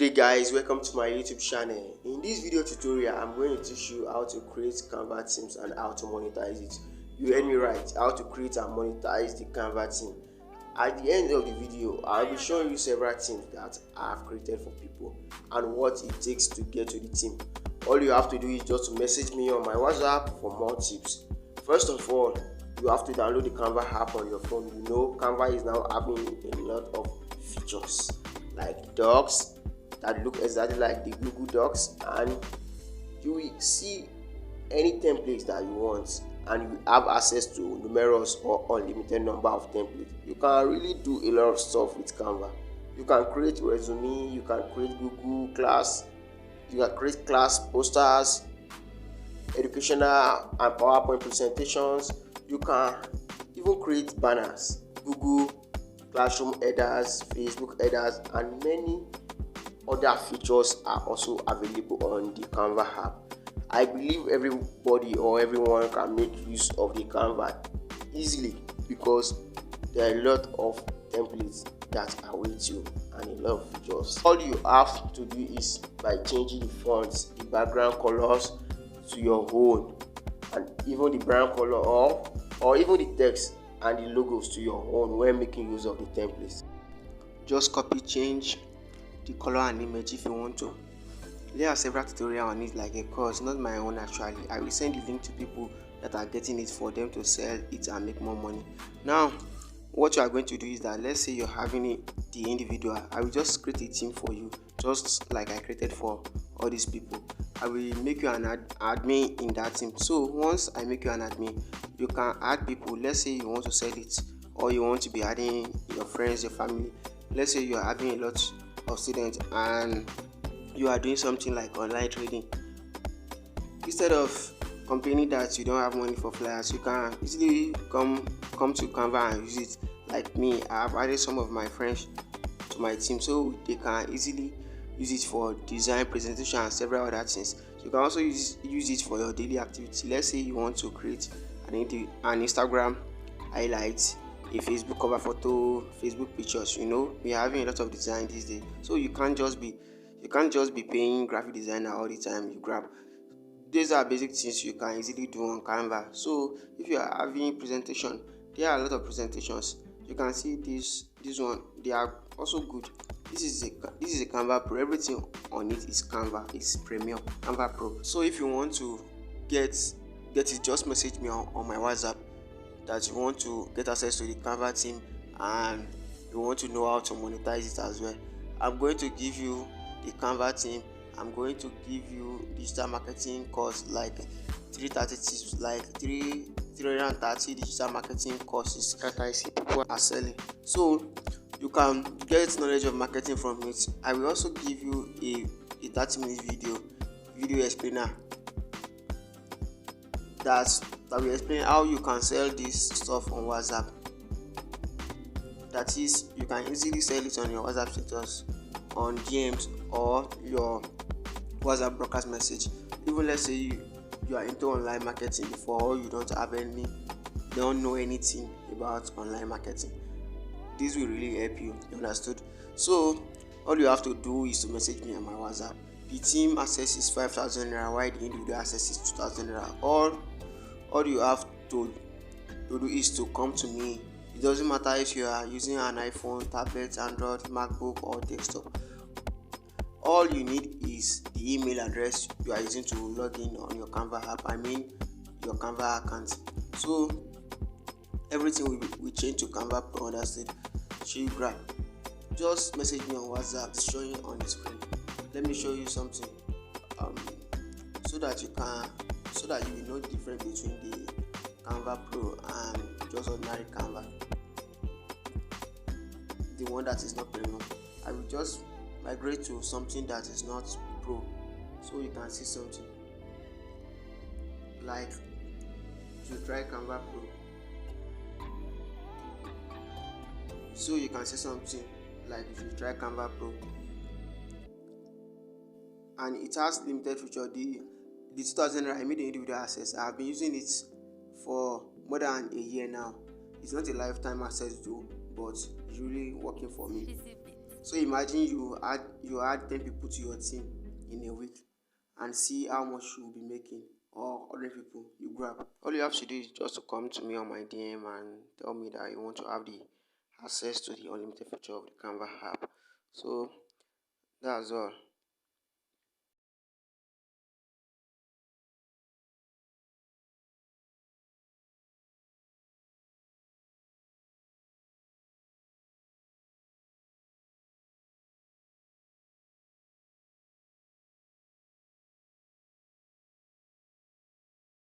Good day guys, welcome to my YouTube channel. In this video tutorial, I'm going to teach you how to create Canva themes and how to monetize it. You heard me right, how to create and monetize the Canva theme. At the end of the video, I'll be showing you several themes that I've created for people and what it takes to get to the theme. All you have to do is just to message me on my WhatsApp for more tips. First of all, you have to download the Canva app on your phone. You know, Canva is now having a lot of features like docs that look exactly like the Google Docs, and you will see any templates that you want, and you have access to numerous or unlimited number of templates. You can really do a lot of stuff with Canva. You can create resume, you can create Google class, you can create class posters, educational and PowerPoint presentations. You can even create banners, Google Classroom headers, Facebook headers, and many other features are also available on the Canva app. I believe everybody or everyone can make use of the Canva easily because there are a lot of templates that await you and a lot of features. All you have to do is by changing the fonts, the background colors to your own, and even the background color or even the text and the logos to your own when making use of the templates. Just copy, change the color and image if you want to. There are several tutorials on it, like a course, not my own actually. I will send the link to people that are getting it for them to sell it and make more money. Now, what you are going to do is that, let's say you're having the individual, I will just create a team for you, just like I created for all these people. I will make you an admin in that team. So once I make you an admin, you can add people. Let's say you want to sell it, or you want to be adding your friends, your family. Let's say you are having a lot of students and you are doing something like online trading. Instead of complaining that you don't have money for flyers, you can easily come to Canva and use it. Like me, I have added some of my friends to my team so they can easily use it for design, presentation, and several other things. You can also use it for your daily activity. Let's say you want to create an Instagram highlight, a Facebook cover photo, Facebook pictures. You know, we are having a lot of design these days, so you can't just be paying graphic designer all the time. You grab these are basic things you can easily do on Canva. So if you are having presentation, there are a lot of presentations. You can see this one, they are also good. This is a Canva Pro. Everything on it is Canva. It's premium Canva Pro. So if you want to get it, just message me on my WhatsApp that you want to get access to the Canva team and you want to know how to monetize it as well. I'm going to give you the Canva team. I'm going to give you digital marketing course, like 330 digital marketing courses that I see people are selling. So you can get knowledge of marketing from it. I will also give you a 30-minute video explainer that will explain how you can sell this stuff on WhatsApp. That is, you can easily sell it on your WhatsApp status, on DMs, or your WhatsApp broadcast message. Even let's say you are into online marketing before, or you don't know anything about online marketing. This will really help you. Understood? So all you have to do is to message me on my WhatsApp. The team access is 5,000 naira, while the individual access is 2,000 naira. All you have to do is to come to me. It doesn't matter if you are using an iPhone, tablet, Android, MacBook, or desktop. All you need is the email address you are using to log in on your Canva app. I mean your Canva account. So everything will change to Canva Pro. Understood? So you grab. Just message me on WhatsApp. It's showing on the screen. Let me show you something. So that you will know the difference between the Canva Pro and just ordinary Canva, the one that is not premium. I will just migrate to something that is not pro, so you can see something like, to try Canva Pro, so you can see something like, if you try Canva Pro, and it has limited feature. The 2,000 I made the individual access. I have been using it for more than a year now. It's not a lifetime access though, but it's really working for me. So imagine you add 10 people to your team in a week and see how much you will be making, or 100 people you grab. All you have to do is just to come to me on my DM and tell me that you want to have the access to the unlimited feature of the Canva app. So that's all.